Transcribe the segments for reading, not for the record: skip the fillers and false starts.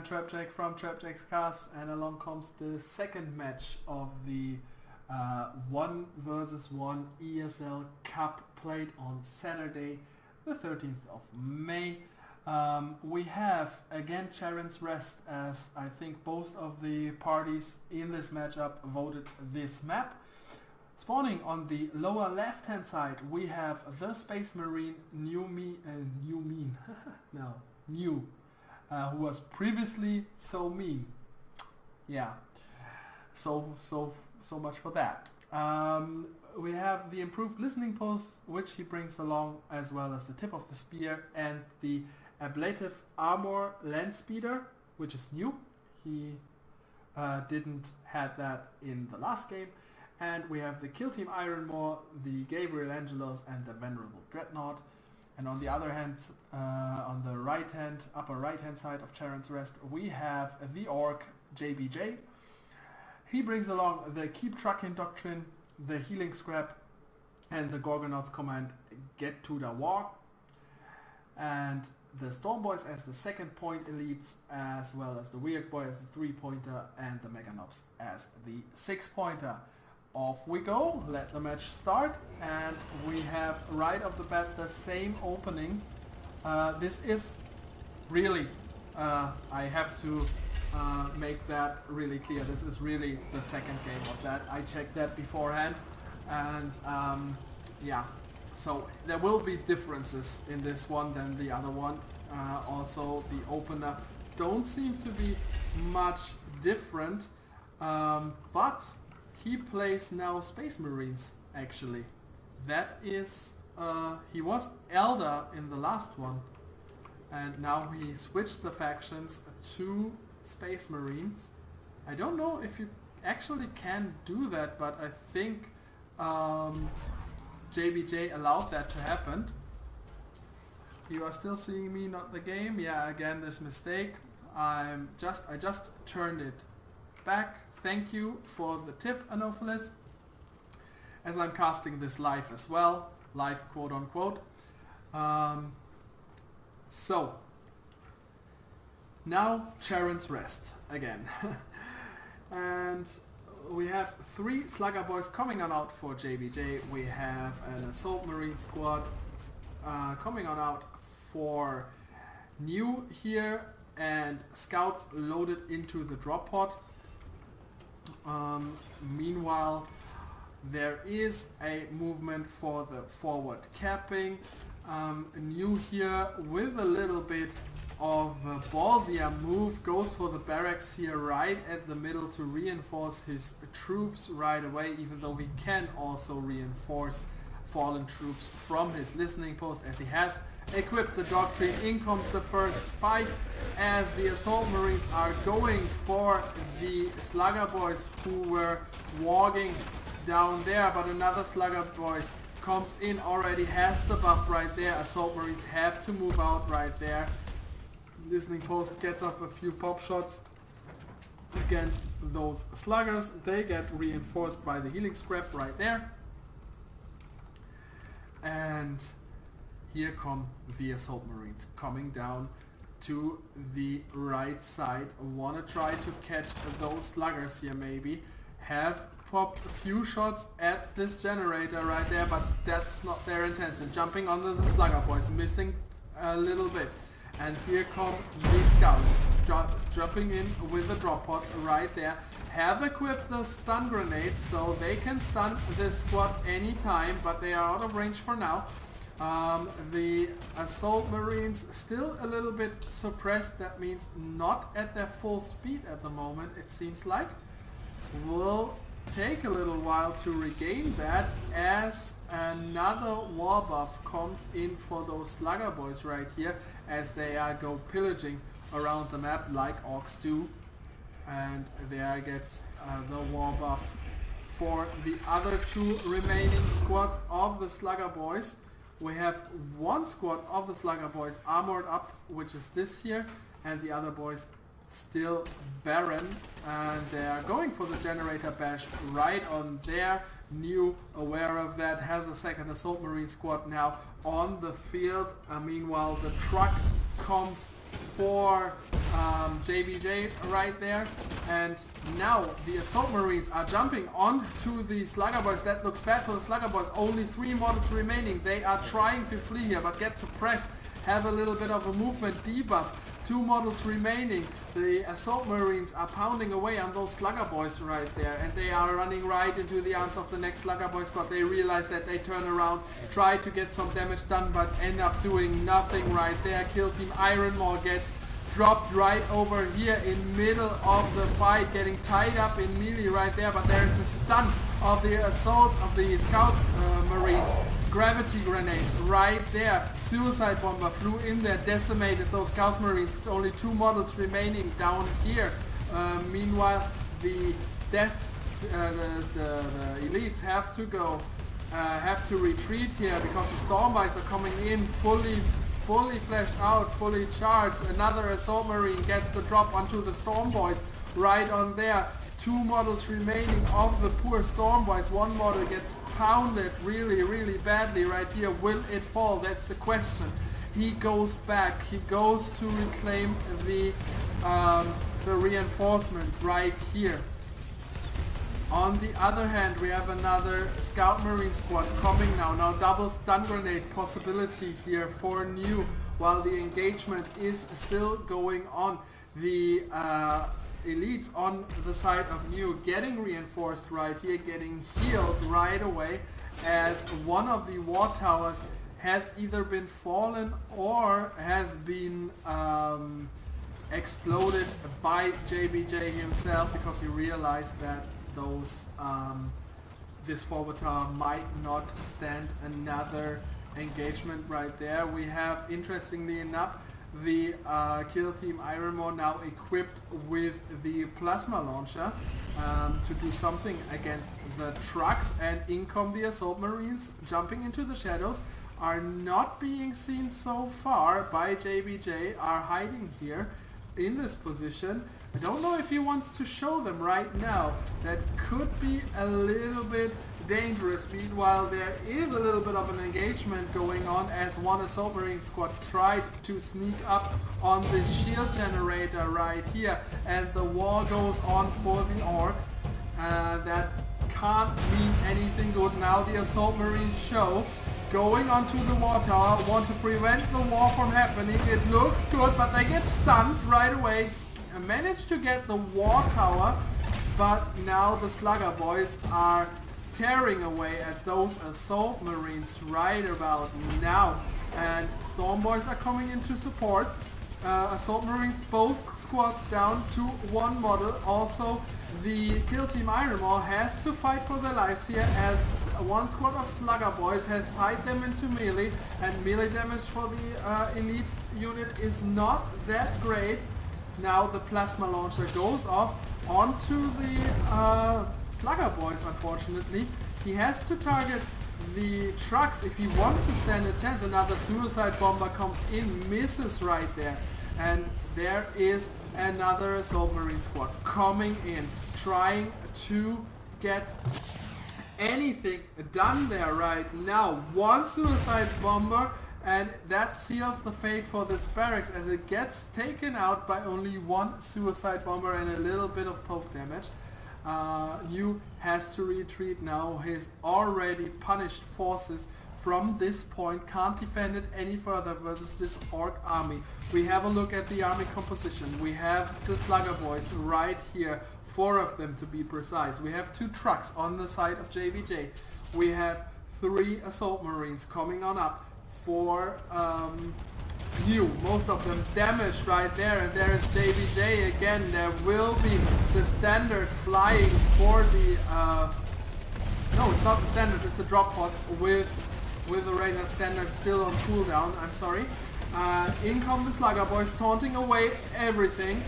Trapjack from Trapjack's Cast, and along comes the second match of the 1 versus 1 ESL Cup played on Saturday the 13th of May. We have again Charon's Rest, as I think both of the parties in this matchup voted this map. Spawning on the lower left hand side we have the Space Marine New, who was previously so mean. Yeah, so much for that. We have the improved listening post, which he brings along, as well as the tip of the spear and the ablative armor land speeder, which is new. He didn't have that in the last game. And we have the Kill Team Ironmore, the Gabriel Angelos, and the Venerable Dreadnought. And on the other hand, on the upper right hand side of Charon's Rest, we have the Orc JBJ. He brings along the Keep Trucking Doctrine, the Healing Scrap, and the Gorgonauts command Get to the War. And the Storm Boys as the 2nd point elites, as well as the Weird Boy as the 3-pointer, and the Meganobs as the 6-pointer. Off we go, let the match start, and we have right off the bat the same opening. This is really, I have to make that really clear, this is really the second game of that. I checked that beforehand, and yeah, so there will be differences in this one than the other one. Also the opener don't seem to be much different, but he plays now Space Marines, actually. That is, he was Elder in the last one, and now he switched the factions to Space Marines. I don't know if you actually can do that, but I think JBJ allowed that to happen. You are still seeing me, not the game. Yeah, again, this mistake. I just turned it back. Thank you for the tip, Anopheles, as I'm casting this live as well, live quote unquote. So, now Charon's Rest again. And we have 3 Slugger Boys coming on out for JBJ. We have an Assault Marine squad coming on out for New here, and Scouts loaded into the drop pod. Meanwhile, there is a movement for the forward capping. New here with a little bit of a ballsier move, goes for the barracks here right at the middle to reinforce his troops right away, even though he can also reinforce fallen troops from his listening post, as he has equipped the doctrine. In comes the first fight, as the Assault Marines are going for the Slugger Boys who were walking down there, but another Slugger Boys comes in already, has the buff right there. Assault Marines have to move out right there. Listening post gets up a few pop shots against those sluggers. They get reinforced by the healing scrap right there. And here come the Assault Marines coming down to the right side. Wanna try to catch those sluggers here maybe. Have popped a few shots at this generator right there, but that's not their intention. Jumping onto the Slugger Boys, missing a little bit. And here come the Scouts, jumping in with the drop pod right there. Have equipped the stun grenades, so they can stun this squad anytime, but they are out of range for now. The Assault Marines still a little bit suppressed, that means not at their full speed at the moment, it seems like. Will take a little while to regain that, as another war buff comes in for those Slugger Boys right here, as they go pillaging around the map like orcs do. And there gets the war buff for the other 2 remaining squads of the Slugger Boys. We have 1 squad of the Slugger Boys armored up, which is this here, and the other boys still barren, and they are going for the generator bash right on there. New, aware of that, has a 2nd Assault Marine squad now on the field. Meanwhile, the truck comes for JBJ right there. And now the Assault Marines are jumping onto the Slugger Boys. That looks bad for the Slugger Boys. Only 3 models remaining. They are trying to flee here, but get suppressed. Have a little bit of a movement debuff. 2 models remaining. The Assault Marines are pounding away on those Slugger Boys right there, and they are running right into the arms of the next Slugger Boy squad. They realize that they turn around, try to get some damage done, but end up doing nothing right there. Kill Team Ironmore gets dropped right over here in middle of the fight, getting tied up in melee right there, but there's the stun of the assault of the Scout Marines. Gravity grenade right there. Suicide bomber flew in there, decimated those Scout Marines. Only 2 models remaining down here. Meanwhile, the death, the elites have to go, have to retreat here because the Stormboys are coming in fully fleshed out, fully charged. Another Assault Marine gets the drop onto the Stormboys right on there. 2 models remaining of the poor Stormboys. 1 model gets pounded really badly right here. Will it fall? That's the question. He goes back. He goes to reclaim the reinforcement right here. On the other hand, we have another Scout Marine squad coming now. Now double stun grenade possibility here for New while the engagement is still going on. The elites on the side of New getting reinforced right here, getting healed right away as one of the war towers has either been fallen or has been exploded by JBJ himself because he realized that those this forward tower might not stand another engagement right there. We have, interestingly enough, the Kill Team Ironmore now equipped with the plasma launcher to do something against the trucks, and income the Assault Marines jumping into the shadows are not being seen so far by JBJ, are hiding here in this position. I don't know if he wants to show them right now. That could be a little bit dangerous. Meanwhile, there is a little bit of an engagement going on as one Assault Marine squad tried to sneak up on this shield generator right here, and the war goes on for the Orc. That can't mean anything good. Now the Assault Marines show going onto the war tower, want to prevent the war from happening. It looks good, but they get stunned right away. Managed to get the war tower, but now the Slugger Boys are tearing away at those Assault Marines right about now, and Storm Boys are coming in to support. Assault Marines, both squads down to 1 model. Also the Kill Team Ironmore has to fight for their lives here as 1 squad of Slugger Boys has tied them into melee, and melee damage for the elite unit is not that great. Now the plasma launcher goes off onto the Slugger Boys, unfortunately. He has to target the trucks if he wants to stand a chance. Another suicide bomber comes in, misses right there. And there is another Assault Marine squad coming in, trying to get anything done there right now. 1 suicide bomber, and that seals the fate for this barracks as it gets taken out by only 1 suicide bomber and a little bit of poke damage. Yu has to retreat now. His already punished forces from this point can't defend it any further versus this Orc army. We have a look at the army composition. We have the Slugger Boys right here, 4 of them to be precise. We have 2 trucks on the side of JBJ. We have 3 Assault Marines coming on up for New, most of them damaged right there, and there is JBJ again. There will be the standard flying for the no, it's not the standard, it's the drop pod with the Razor standard still on cooldown. I'm sorry. In come the Slugger Boys taunting away everything,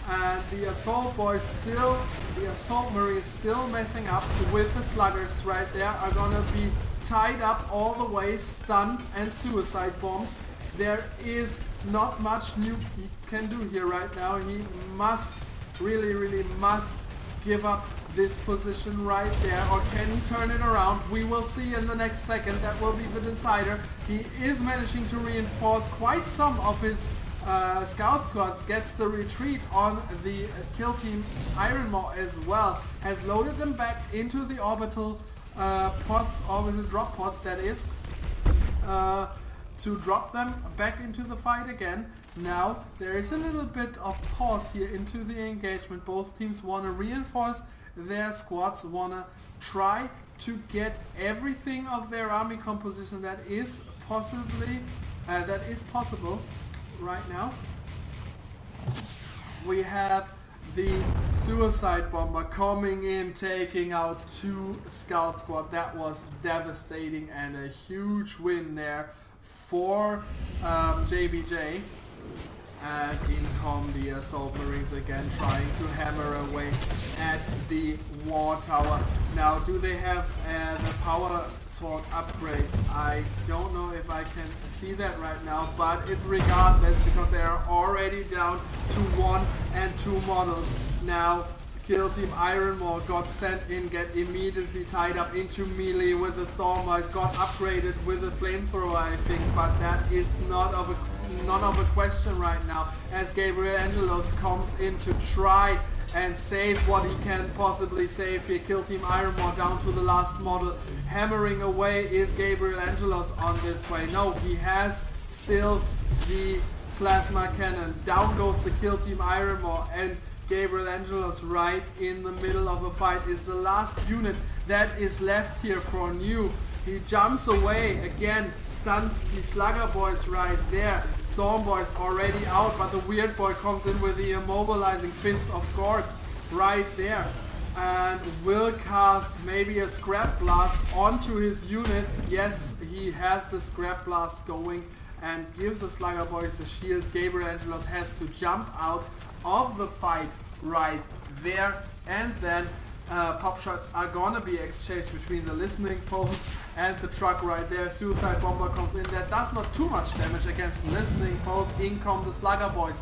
and the Assault Boys still, the Assault Marines still messing up with the Sluggers right there, are gonna be tied up all the way, stunned and suicide bombed. There is not much New he can do here right now. He must, really must give up this position right there, or can he turn it around? We will see in the next second. That will be the decider. He is managing to reinforce quite some of his Scout Squad gets the retreat on the kill team Iron Maw as well. Has loaded them back into the orbital pods, or the drop pods that is, to drop them back into the fight again. Now there is a little bit of pause here into the engagement. Both teams want to reinforce their squads, want to try to get everything of their army composition that is possible right now. We have the suicide bomber coming in, taking out 2 scout squad. That was devastating and a huge win there for JBJ. And in come the assault marines again, trying to hammer away at the war tower. Now, do they have the power sword upgrade? I don't know if I can see that right now, but it's regardless because they are already down to 1 and 2 models. Now, kill team Iron Maw got sent in, get immediately tied up into melee with the Stormwise, got upgraded with the flamethrower, I think, but that is none of a question right now, as Gabriel Angelos comes in to try and save what he can possibly save here. Kill team Iron Maw down to the last model. Hammering away is Gabriel Angelos on this way. No, he has still the plasma cannon. Down goes the kill team Iron Maw, and Gabriel Angelos right in the middle of the fight is the last unit that is left here for New. He jumps away again, stuns the Slugger Boys right there. Storm Boys already out, but the Weird Boy comes in with the immobilizing Fist of Gorg right there. And will cast maybe a Scrap Blast onto his units. Yes, he has the Scrap Blast going and gives the Slugger Boys the shield. Gabriel Angelos has to jump out of the fight right there, and then pop shots are gonna be exchanged between the listening post and the truck right there. Suicide bomber comes in. That does not too much damage against the listening post. In come the Slugger Boys,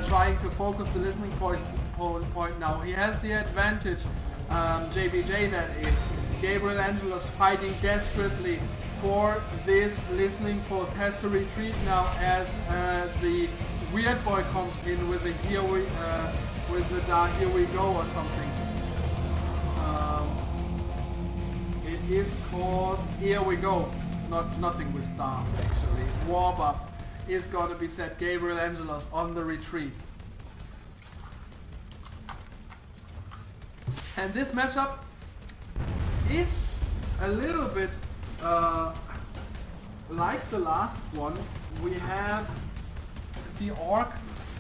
trying to focus the listening point now. He has the advantage. JBJ that is. Gabriel Angelos fighting desperately for this listening post. Has to retreat now as the Weird Boy comes in with the here we go or something. It is called Here We Go. Nothing with Dark actually. War buff is going to be set. Gabriel Angelos on the retreat. And this matchup is a little bit like the last one. We have the Orc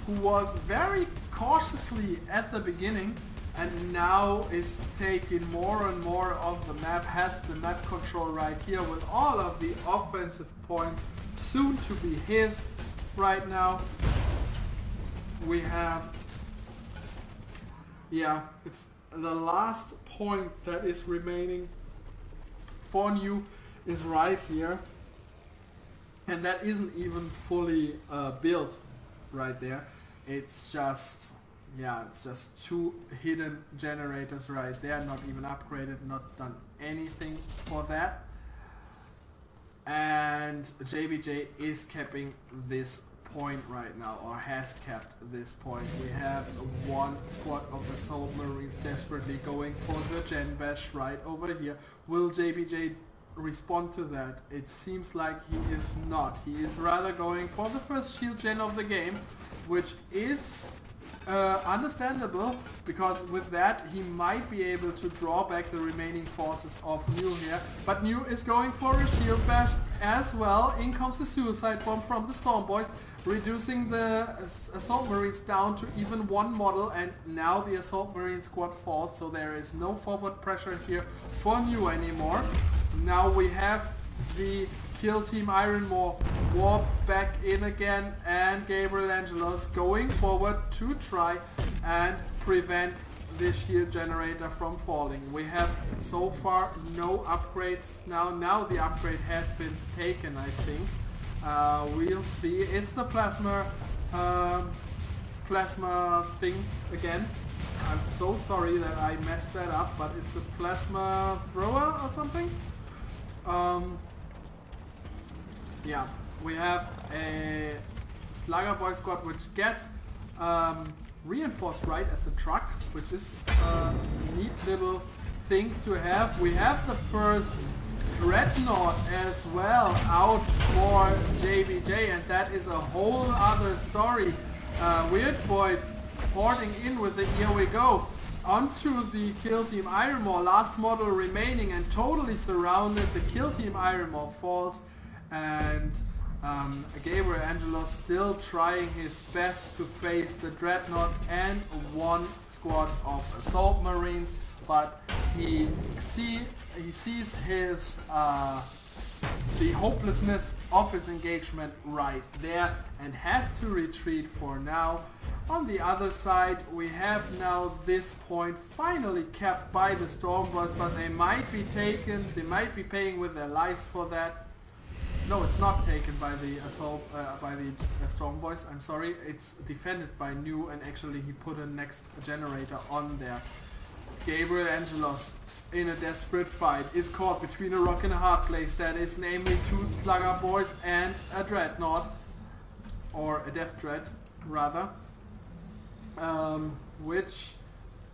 who was very cautiously at the beginning and now is taking more and more of the map, has the map control right here with all of the offensive points soon to be his right now. We have, it's the last point that is remaining for New is right here, and that isn't even fully built right there. It's just two hidden generators right there, not even upgraded, not done anything for that. And JBJ is capping this point right now, or has capped this point. We have one squad of assault marines desperately going for the gen bash right over here. Will JBJ respond to that? It seems like he is not. He is rather going for the first shield gen of the game, which is understandable, because with that he might be able to draw back the remaining forces of New here. But New is going for a shield bash as well. In comes the suicide bomb from the Storm Boys, reducing the assault marines down to even one model, and now the assault marine squad falls, so there is no forward pressure here for New anymore. Now we have the kill team Iron Maw warp back in again, and Gabriel Angelos going forward to try and prevent the shield generator from falling. We have so far no upgrades. Now the upgrade has been taken, I think. We'll see. It's the plasma thing again. I'm so sorry that I messed that up, but it's the plasma thrower or something. We have a Slugger Boy squad, which gets reinforced right at the truck, which is a neat little thing to have. We have the first Dreadnought as well out for JBJ, and that is a whole other story. Weird Boy porting in with the Here We Go onto the Kill Team Ironmore, last model remaining and totally surrounded. The Kill Team Ironmore falls, and Gabriel Angelos still trying his best to face the Dreadnought and one squad of Assault Marines, but he sees his the hopelessness of his engagement right there and has to retreat for now. On the other side, we have now this point finally kept by the Storm Boys, but they might be taken, they might be paying with their lives for that. No, it's not taken by the Storm Boys, I'm sorry. It's defended by New, and actually he put a next generator on there. Gabriel Angelos, in a desperate fight, is caught between a rock and a hard place. That is namely two Slugger Boys and a Dreadnought, or a Death Dread rather, which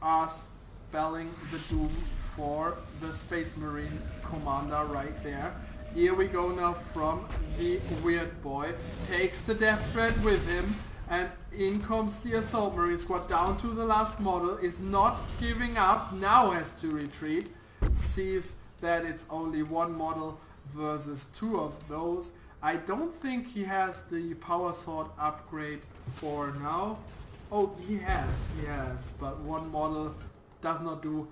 are spelling the doom for the Space Marine commander right there. Here we go now from the Weird Boy, takes the Death Dread with him, and in comes the Assault Marine squad down to the last model, is not giving up, now has to retreat, sees that it's only one model versus two of those. I don't think he has the Power Sword upgrade for now. Oh, he has, but one model does not do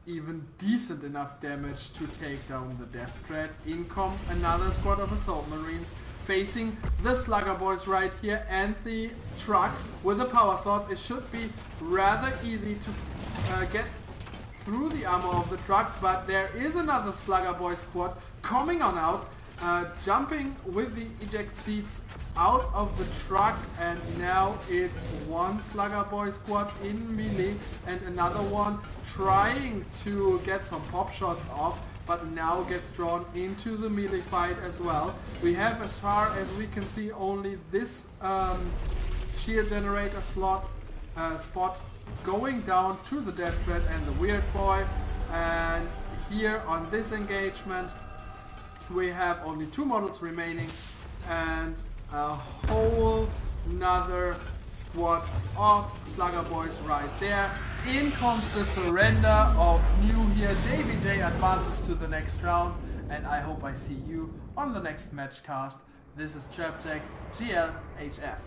even decent enough damage to take down the Death Dread. In come another squad of Assault Marines, facing the Slugger Boys right here and the truck with a Power Sword. It should be rather easy to get through the armor of the truck, but there is another Slugger Boy squad coming on out, jumping with the eject seats out of the truck, and now it's one Slugger Boy squad in melee and another one trying to get some pop shots off, but now gets drawn into the melee fight as well. We have, as far as we can see, only this shield generator spot going down to the Death Dread and the Weird Boy, and here on this engagement we have only two models remaining and a whole nother squad of Slugger Boys right there. In comes the surrender of New here. JBJ advances to the next round, and I hope I see you on the next match cast. This is Trapjack GLHF.